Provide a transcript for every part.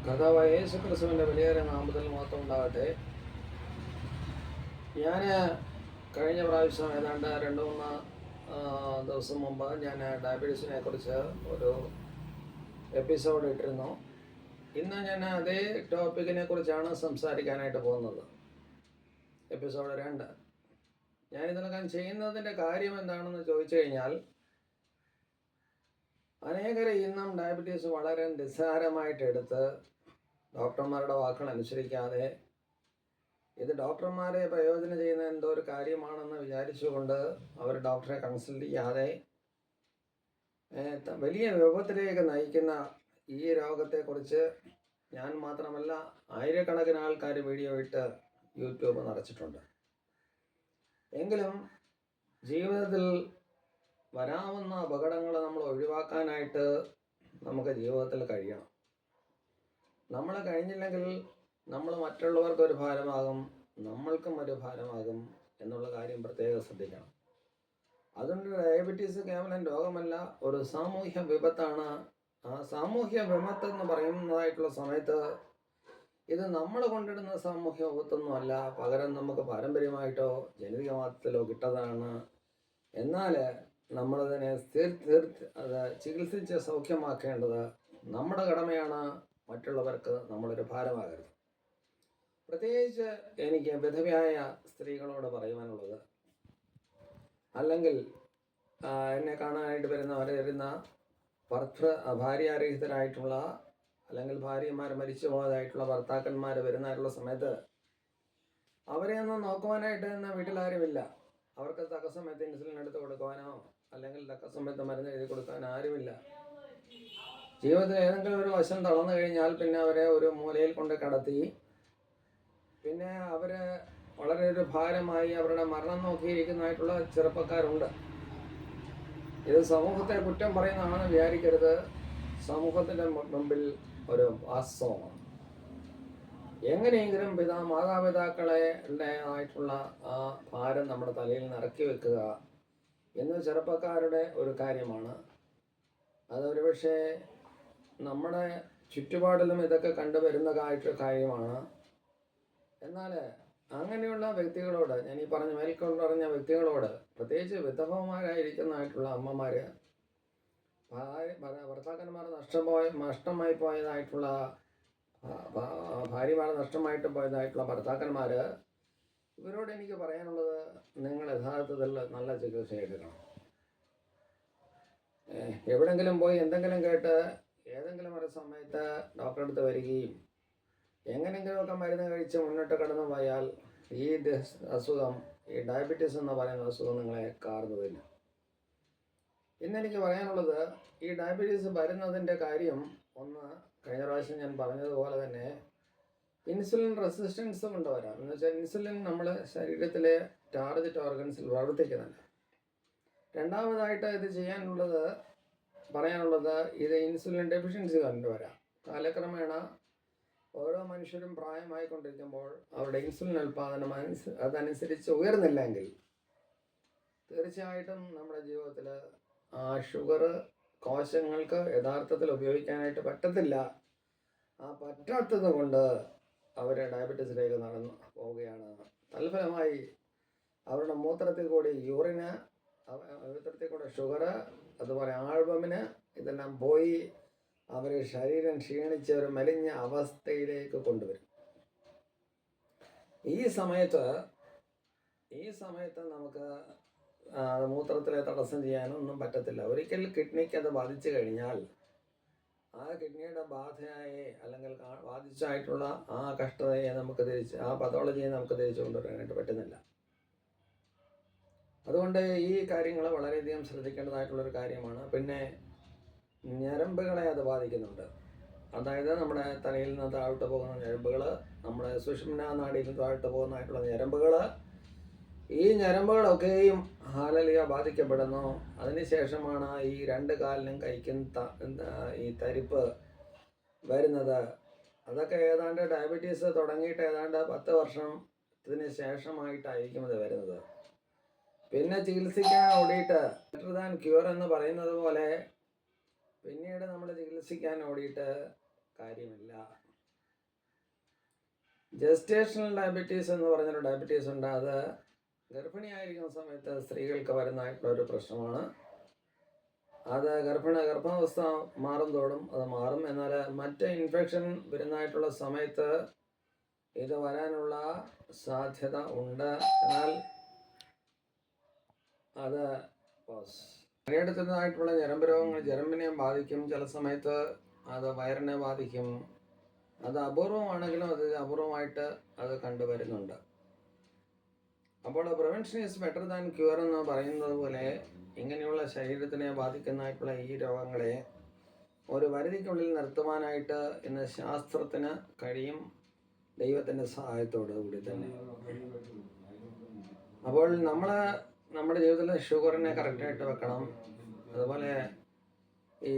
കർത്താവായ യേശു ക്രിസ്തുവിൻ്റെ വലിയേറെ നാമത്തിൽ മാത്രം ഉണ്ടാകട്ടെ. ഞാൻ കഴിഞ്ഞ പ്രാവശ്യം ഏതാണ്ട് 2-3 ദിവസം മുമ്പ് ഞാൻ ഡയബറ്റീസിനെ കുറിച്ച് ഒരു എപ്പിസോഡ് ഇട്ടിരുന്നു. ഇന്ന് ഞാൻ അതേ ടോപ്പിക്കിനെ കുറിച്ചാണ് സംസാരിക്കാനായിട്ട് പോകുന്നത്. എപ്പിസോഡ് 2. ഞാനിതിനൊക്കെ ചെയ്യുന്നതിൻ്റെ കാര്യം എന്താണെന്ന് ചോദിച്ചു കഴിഞ്ഞാൽ, അനേകരെ ഇന്നും ഡയബറ്റീസ് വളരെ നിസ്സാരമായിട്ടെടുത്ത് ഡോക്ടർമാരുടെ വാക്കുകൾ അനുസരിക്കാതെ ഇത് ഡോക്ടർമാരെ പ്രയോജനം ചെയ്യുന്ന എന്തോ ഒരു കാര്യമാണെന്ന് വിചാരിച്ചുകൊണ്ട് അവർ ഡോക്ടറെ കൺസൾട്ട് ചെയ്യാതെ വലിയ വിപത്തിലേക്ക് നയിക്കുന്ന ഈ രോഗത്തെക്കുറിച്ച് ഞാൻ മാത്രമല്ല ആയിരക്കണക്കിന് ആൾക്കാർ വീഡിയോ ഇട്ട് യൂട്യൂബ് നിറച്ചിട്ടുണ്ട്. എങ്കിലും ജീവിതത്തിൽ വരാവുന്ന അപകടങ്ങൾ നമ്മൾ ഒഴിവാക്കാനായിട്ട് നമുക്ക് ജീവിതത്തിൽ കഴിയണം. നമ്മൾ കഴിഞ്ഞില്ലെങ്കിൽ നമ്മൾ മറ്റുള്ളവർക്കൊരു ഭാരമാകും, നമ്മൾക്കും ഒരു ഭാരമാകും എന്നുള്ള കാര്യം പ്രത്യേകം ശ്രദ്ധിക്കണം. അതുകൊണ്ട് ഡയബറ്റീസ് കേവലം രോഗമല്ല, ഒരു സാമൂഹ്യ വിപത്താണ്. ആ സാമൂഹ്യ വിപത്ത് എന്ന് പറയുന്നതായിട്ടുള്ള സമയത്ത് ഇത് നമ്മൾ കൊണ്ടിടുന്ന സാമൂഹ്യ വിപത്തൊന്നുമല്ല, പകരം നമുക്ക് പാരമ്പര്യമായിട്ടോ ജനിതകമാറ്റത്തിലോ കിട്ടതാണ്. എന്നാൽ നമ്മളതിനെ അത് ചികിത്സിച്ച് സൗഖ്യമാക്കേണ്ടത് നമ്മുടെ കടമയാണ്. മറ്റുള്ളവർക്ക് നമ്മളൊരു ഭാരമാകരുത്. പ്രത്യേകിച്ച് എനിക്ക് വിധവയായ സ്ത്രീകളോട് പറയുവാനുള്ളത്, അല്ലെങ്കിൽ എന്നെ കാണാനായിട്ട് വരുന്ന ഭാര്യാരഹിതരായിട്ടുള്ള അല്ലെങ്കിൽ ഭാര്യമാർ മരിച്ചു പോയതായിട്ടുള്ള ഭർത്താക്കന്മാർ വരുന്നതായിട്ടുള്ള സമയത്ത് അവരെ ഒന്നും നോക്കുവാനായിട്ട് ഇന്ന് വീട്ടിലാരുമില്ല. അവർക്ക് തക്ക സമയത്ത് ഇൻസുലിൻ എടുത്ത് കൊടുക്കുവാനോ അല്ലെങ്കിൽ തക്ക സമയത്ത് മരുന്ന് എഴുതി കൊടുക്കാനോ ആരുമില്ല. ജീവിതത്തിൽ ഏതെങ്കിലും ഒരു വശം തളർന്നു കഴിഞ്ഞാൽ പിന്നെ അവരെ ഒരു മൂലയിൽ കൊണ്ട് കടത്തി, പിന്നെ അവർ വളരെ ഒരു ഭാരമായി അവരുടെ മരണം നോക്കിയിരിക്കുന്നതായിട്ടുള്ള ചെറുപ്പക്കാരുണ്ട്. ഇത് സമൂഹത്തെ കുറ്റം പറയുന്നതാണെന്ന് വിചാരിക്കരുത്. സമൂഹത്തിൻ്റെ മുമ്പിൽ ഒരു വാസ്തവമാണ്. എങ്ങനെയെങ്കിലും മാതാപിതാക്കളെ ആയിട്ടുള്ള ആ ഭാരം നമ്മുടെ തലയിൽ നിന്ന് ഇറക്കി വെക്കുക എന്ന് ചെറുപ്പക്കാരുടെ ഒരു കാര്യമാണ്. അതൊരു പക്ഷേ നമ്മുടെ ചുറ്റുപാടിലും ഇതൊക്കെ കണ്ടുവരുന്നതായിട്ട് കാര്യമാണ്. എന്നാൽ അങ്ങനെയുള്ള വ്യക്തികളോട്, ഞാൻ ഈ മേൽക്കൊണ്ടറിഞ്ഞ വ്യക്തികളോട്, പ്രത്യേകിച്ച് വിധവമാരായിരിക്കുന്നതായിട്ടുള്ള അമ്മമാർ, ഭർത്താക്കന്മാർ നഷ്ടമായി പോയതായിട്ടുള്ള ഭാര്യമാർ നഷ്ടമായിട്ട് പോയതായിട്ടുള്ള ഭർത്താക്കന്മാർ, ഇവരോട് എനിക്ക് പറയാനുള്ളത്, നിങ്ങൾ യഥാർത്ഥത്തിൽ നല്ല ചികിത്സ എടുക്കണം. എവിടെങ്കിലും പോയി എന്തെങ്കിലും കേട്ട് ഏതെങ്കിലും ഒരു സമയത്ത് ഡോക്ടറെ അടുത്ത് വരികയും എങ്ങനെയെങ്കിലുമൊക്കെ മരുന്ന് കഴിച്ച് മുന്നോട്ട് കടന്നു പോയാൽ ഈ അസുഖം, ഈ ഡയബറ്റീസ് എന്ന് പറയുന്ന അസുഖം നിങ്ങളെ കാർന്നതില്ല. ഇന്നെനിക്ക് പറയാനുള്ളത്, ഈ ഡയബറ്റീസ് വരുന്നതിൻ്റെ കാര്യം ഒന്ന്, കഴിഞ്ഞ പ്രാവശ്യം ഞാൻ പറഞ്ഞതുപോലെ തന്നെ ഇൻസുലിൻ റെസിസ്റ്റൻസ് കൊണ്ടുവരാം. എന്ന് വെച്ചാൽ ഇൻസുലിൻ നമ്മുടെ ശരീരത്തിലെ ടാർഗറ്റ് ഓർഗൻസിൽ പ്രവർത്തിക്കുന്നില്ല. രണ്ടാമതായിട്ട് ഇത് പറയാനുള്ളത്, ഇത് ഇൻസുലിൻ ഡെഫിഷ്യൻസി കൊണ്ടുവരാം. കാലക്രമേണ ഓരോ മനുഷ്യരും പ്രായമായിക്കൊണ്ടിരിക്കുമ്പോൾ അവരുടെ ഇൻസുലിൻ ഉൽപ്പാദനം അതനുസരിച്ച് ഉയർന്നില്ലെങ്കിൽ തീർച്ചയായിട്ടും നമ്മുടെ ജീവിതത്തിൽ ആ ഷുഗർ കോശങ്ങൾക്ക് യഥാർത്ഥത്തിൽ ഉപയോഗിക്കാനായിട്ട് പറ്റത്തില്ല. ആ പറ്റാത്തത് കൊണ്ട് അവർ ഡയബറ്റീസിലേക്ക് നടന്നു പോവുകയാണ്. തൽഫലമായി അവരുടെ മൂത്രത്തിൽ കൂടി യൂറിന്, മൂത്രത്തിൽ കൂടെ ഷുഗർ, അതുപോലെ ആൽബമിന് ഇതെല്ലാം പോയി അവരെ ശരീരം ക്ഷീണിച്ച് ഒരു മെലിഞ്ഞ അവസ്ഥയിലേക്ക് കൊണ്ടുവരും. ഈ സമയത്ത് നമുക്ക് മൂത്രത്തിലെ തടസ്സം ചെയ്യാനൊന്നും പറ്റത്തില്ല. ഒരിക്കൽ കിഡ്നിക്ക് അത് ബാധിച്ചു കഴിഞ്ഞാൽ ആ കിഡ്നിയുടെ ബാധയായി അല്ലെങ്കിൽ ബാധിച്ചായിട്ടുള്ള ആ കഷ്ടതയെ നമുക്ക് ആ പതോളജിയെ നമുക്ക് തിരിച്ചു കൊണ്ടുവരാനായിട്ട് പറ്റുന്നില്ല. അതുകൊണ്ട് ഈ കാര്യങ്ങൾ വളരെയധികം ശ്രദ്ധിക്കേണ്ടതായിട്ടുള്ളൊരു കാര്യമാണ്. പിന്നെ ഞരമ്പുകളെ അത് ബാധിക്കുന്നുണ്ട്. അതായത് നമ്മുടെ തലയിൽ നിന്ന് താഴോട്ട് പോകുന്ന ഞരമ്പുകൾ, നമ്മുടെ സുഷുമ്നാ നാഡിയിൽ നിന്ന് താഴോട്ട് പോകുന്നതായിട്ടുള്ള ഞരമ്പുകൾ, ഈ ഞരമ്പുകളൊക്കെയും ബാധിക്കപ്പെടുന്നു. അതിനുശേഷമാണ് ഈ 2 കാലിനും കൈക്കും ഈ തരിപ്പ് വരുന്നത്. അതൊക്കെ ഏതാണ്ട് ഡയബറ്റീസ് തുടങ്ങിയിട്ട് ഏതാണ്ട് 10 വർഷത്തിന് ശേഷമായിട്ടായിരിക്കും ഇത് വരുന്നത്. പിന്നെ ചികിത്സിക്കാൻ ഓടിയിട്ട് ബെറ്റർ ദാൻ ക്യൂർ എന്ന് പറയുന്നത് പോലെ പിന്നീട് നമ്മൾ ചികിത്സിക്കാൻ ഓടിയിട്ട് കാര്യമില്ല. ജസ്റ്റേഷണൽ ഡയബറ്റീസ് എന്ന് പറഞ്ഞൊരു ഡയബറ്റീസ് ഉണ്ട്. അത് ഗർഭിണിയായിരിക്കുന്ന സമയത്ത് സ്ത്രീകൾക്ക് വരുന്നതായിട്ടുള്ള ഒരു പ്രശ്നമാണ്. അത് ഗർഭാവസ്ഥ മാറും തോറും അത് മാറും. എന്നാൽ മറ്റ് ഇൻഫെക്ഷൻ വരുന്നതായിട്ടുള്ള സമയത്ത് ഇത് വരാനുള്ള സാധ്യത ഉണ്ട്. എന്നാൽ അത് പണിയെടുത്തതായിട്ടുള്ള ഞരമ്പ് രോഗങ്ങൾ ഞരമ്പിനെ ബാധിക്കും. ചില സമയത്ത് അത് വയറിനെ ബാധിക്കും. അത് അപൂർവമാണെങ്കിലും അത് അപൂർവമായിട്ട് അത് കണ്ടുവരുന്നുണ്ട്. അപ്പോൾ prevention is better than cure എന്ന് പറയുന്നത് പോലെ ഇങ്ങനെയുള്ള ശരീരത്തിനെ ബാധിക്കുന്നതായിട്ടുള്ള ഈ രോഗങ്ങളെ ഒരു പരിധിക്കുള്ളിൽ നിർത്തുവാനായിട്ട് ഇന്ന് ശാസ്ത്രത്തിന് കഴിയും, ദൈവത്തിൻ്റെ സഹായത്തോടു കൂടി തന്നെ. അപ്പോൾ നമ്മുടെ ജീവിതത്തിൽ ഷുഗറിനെ കറക്റ്റായിട്ട് വെക്കണം. അതുപോലെ ഈ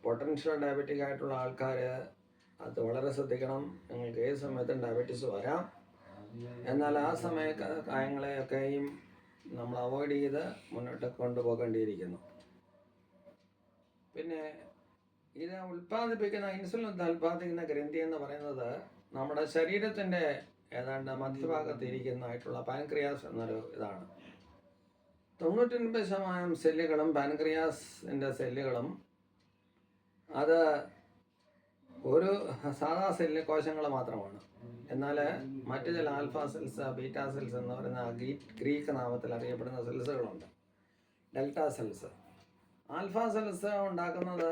പൊട്ടൻഷ്യൽ ഡയബറ്റിക് ആയിട്ടുള്ള ആൾക്കാർ അത് വളരെ ശ്രദ്ധിക്കണം. നിങ്ങൾക്ക് ഏത് സമയത്തും ഡയബറ്റീസ് വരാം. എന്നാൽ ആ കാര്യങ്ങളെയൊക്കെയും നമ്മൾ അവോയ്ഡ് ചെയ്ത് മുന്നോട്ട് കൊണ്ടുപോകേണ്ടിയിരിക്കുന്നു. പിന്നെ ഇത് ഇൻസുലിൻ ഉൽപ്പാദിപ്പിക്കുന്ന ഗ്രന്ഥി എന്ന് പറയുന്നത് നമ്മുടെ ശരീരത്തിൻ്റെ ഏതാണ്ട് മധ്യഭാഗത്ത് ഇരിക്കുന്നതായിട്ടുള്ള പാൻക്രിയാസ് എന്നൊരു ഇതാണ്. 99% സെല്ലുകളും പാൻക്രിയാസിൻ്റെ സെല്ലുകളും അത് ഒരു സാധാ കോശങ്ങൾ മാത്രമാണ്. എന്നാൽ മറ്റു ചില ആൽഫ സെൽസ്, ബീറ്റാ സെൽസ് എന്ന് പറയുന്ന ഗ്രീക്ക് നാമത്തിൽ അറിയപ്പെടുന്ന സെൽസുകളുണ്ട്, ഡെൽറ്റ സെൽസ്. ആൽഫ സെൽസ് ഉണ്ടാക്കുന്നത്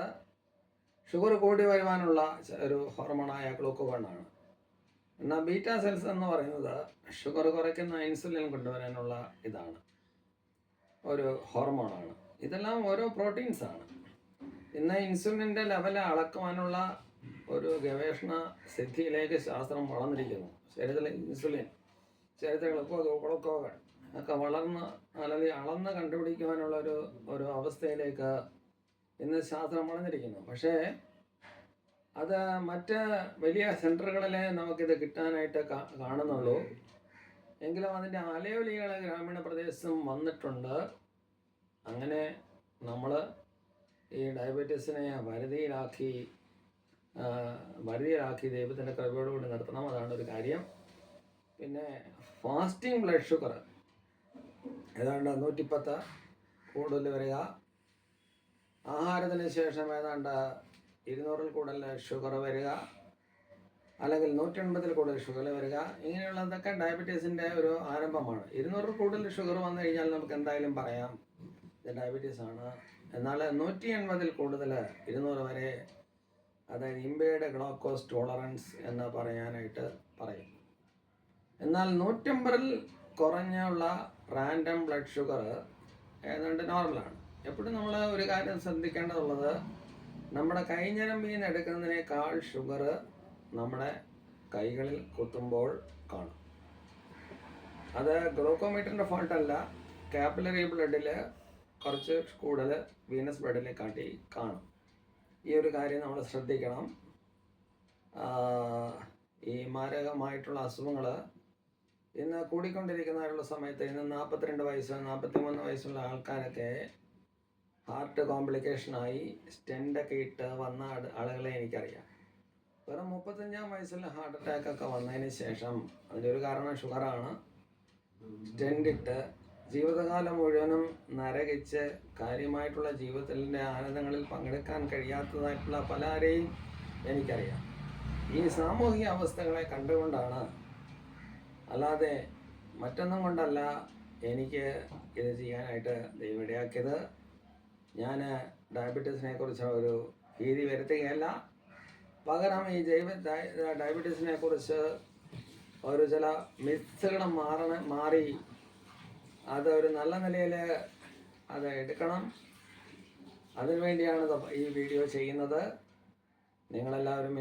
ഷുഗർ കൂടി വരുവാനുള്ള ഒരു ഹോർമോണായ ഗ്ലൂക്കോഗോണാണ്. എന്നാൽ ബീറ്റാ സെൽസ് എന്ന് പറയുന്നത് ഷുഗർ കുറയ്ക്കുന്ന ഇൻസുലിൻ കൊണ്ടുവരാനുള്ള ഒരു ഹോർമോണാണ്. ഇതെല്ലാം ഓരോ പ്രോട്ടീൻസാണ്. ഇന്ന് ഇൻസുലിൻ്റെ ലെവൽ അളക്കുവാനുള്ള ഒരു ഗവേഷണ സിദ്ധിയിലേക്ക് ശാസ്ത്രം വളർന്നിരിക്കുന്നു. ശരീരത്തിലെ ഇൻസുലിൻ, ശരീരത്തിലെ ഗ്ലൂക്കോഗൺ ഒക്കെ അളന്ന് കണ്ടുപിടിക്കുവാനുള്ള ഒരു അവസ്ഥയിലേക്ക് ഇന്ന് ശാസ്ത്രം വളർന്നിരിക്കുന്നു. പക്ഷേ അത് മറ്റ് വലിയ സെൻറ്ററുകളിലെ നമുക്കിത് കിട്ടാനായിട്ട് കാണുന്നുള്ളൂ. എങ്കിലും അതിൻ്റെ അലയൊലികൾ ഗ്രാമീണ പ്രദേശത്തും വന്നിട്ടുണ്ട്. അങ്ങനെ നമ്മൾ ഈ ഡയബറ്റീസിനെ വരുതിയിലാക്കി ദൈവത്തിൻ്റെ കൃപയോടുകൂടി നിർത്തണം. അതാണ് ഒരു കാര്യം. പിന്നെ ഫാസ്റ്റിംഗ് ബ്ലഡ് ഷുഗർ ഏതാണ്ട് 110 കൂടുതൽ വരിക, ആഹാരത്തിന് ശേഷം ഏതാണ്ട് 200 കൂടുതൽ ഷുഗർ വരിക, അല്ലെങ്കിൽ 180 കൂടുതൽ ഷുഗർ വരിക, ഇങ്ങനെയുള്ളതൊക്കെ ഡയബറ്റീസിൻ്റെ ഒരു ആരംഭമാണ്. 200 കൂടുതൽ ഷുഗർ വന്നു കഴിഞ്ഞാൽ നമുക്ക് എന്തായാലും പറയാം ഇത് ഡയബറ്റീസ് ആണ്. എന്നാൽ 180 കൂടുതൽ 200 വരെ, അതായത് ഇമ്പേർഡ് ഗ്ലൂക്കോസ് ടോളറൻസ് എന്ന് പറയാനായിട്ട് പറയും. എന്നാൽ 150 കുറഞ്ഞുള്ള റാൻഡം ബ്ലഡ് ഷുഗർ ഏതാണ്ട് നോർമലാണ്. എപ്പോഴും നമ്മൾ ഒരു കാര്യം ശ്രദ്ധിക്കേണ്ടതുള്ളത്, നമ്മുടെ കൈഞ്ഞരമ്പിൽ നിന്ന് എടുക്കുന്നതിനേക്കാൾ ഷുഗർ നമ്മുടെ കൈകളിൽ കുത്തുമ്പോൾ കാണും. അത് ഗ്ലൂക്കോമീറ്ററിൻ്റെ ഫോൾട്ടല്ല, കാപ്പിലറി ബ്ലഡിൽ കുറച്ച് കൂടുതൽ വീനസ് ബ്ലഡിനെ കാട്ടി കാണും. ഈ ഒരു കാര്യം നമ്മൾ ശ്രദ്ധിക്കണം. ഈ മാരകമായിട്ടുള്ള അസുഖങ്ങൾ ഇന്ന് കൂടിക്കൊണ്ടിരിക്കുന്നതായുള്ള സമയത്ത് ഇന്ന് 42 വയസ്സ് 43 വയസ്സുള്ള ആൾക്കാരൊക്കെ ഹാർട്ട് കോംപ്ലിക്കേഷനായി സ്റ്റെൻ്റൊക്കെ ഇട്ട് വന്ന ആളുകളെ എനിക്കറിയാം. വെറും 35-ാം വയസ്സിൽ ഹാർട്ട് അറ്റാക്കൊക്കെ വന്നതിന് ശേഷം, അതിൻ്റെ ഒരു കാരണം ഷുഗറാണ്, സ്റ്റെൻഡിട്ട് ജീവിതകാലം മുഴുവനും നരകിച്ച് കാര്യമായിട്ടുള്ള ജീവിതത്തിൻ്റെ ആനന്ദങ്ങളിൽ പങ്കെടുക്കാൻ കഴിയാത്തതായിട്ടുള്ള പലരെയും എനിക്കറിയാം. ഈ സാമൂഹിക അവസ്ഥകളെ കണ്ടുകൊണ്ടാണ്, അല്ലാതെ മറ്റൊന്നും കൊണ്ടല്ല എനിക്ക് ഇത് ചെയ്യാനായിട്ട് ദൈവം ഇടയാക്കിയത്. ഞാൻ ഡയബറ്റീസിനെ കുറിച്ച് ഒരു ഭീതി വരുത്തുകയല്ല, പകരം ഈ ഡയബറ്റീസിനെ കുറിച്ച് ഒരു ചില മിത്തുകൾ മാറി അതൊരു നല്ല നിലയിൽ അത് എടുക്കണം. അതിനുവേണ്ടിയാണ് ഈ വീഡിയോ ചെയ്യുന്നത്. നിങ്ങളെല്ലാവരും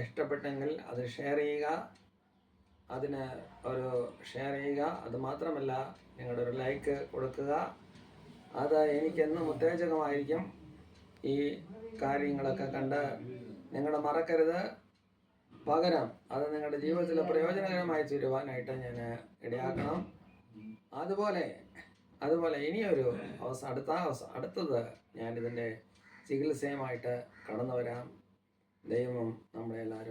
ഇഷ്ടപ്പെട്ടെങ്കിൽ അത് ഷെയർ ചെയ്യുക. അതുമാത്രമല്ല, നിങ്ങളുടെ ഒരു ലൈക്ക് കൊടുക്കുക. അത് എനിക്കെന്നും ഉത്തേജകമായിരിക്കും. ഈ കാര്യങ്ങളൊക്കെ കണ്ട് നിങ്ങൾ മറക്കരുത്. പകരം അത് നിങ്ങളുടെ ജീവിതത്തിൽ പ്രയോജനകരമായി തീരുവാനായിട്ട് ഞാൻ ഇടയാക്കണം. അതുപോലെ ഇനിയൊരു അടുത്തത് ഞാനിതിൻ്റെ ചികിത്സയുമായിട്ട് കടന്നു വരാം. ദൈവം നമ്മളെ എല്ലാവരും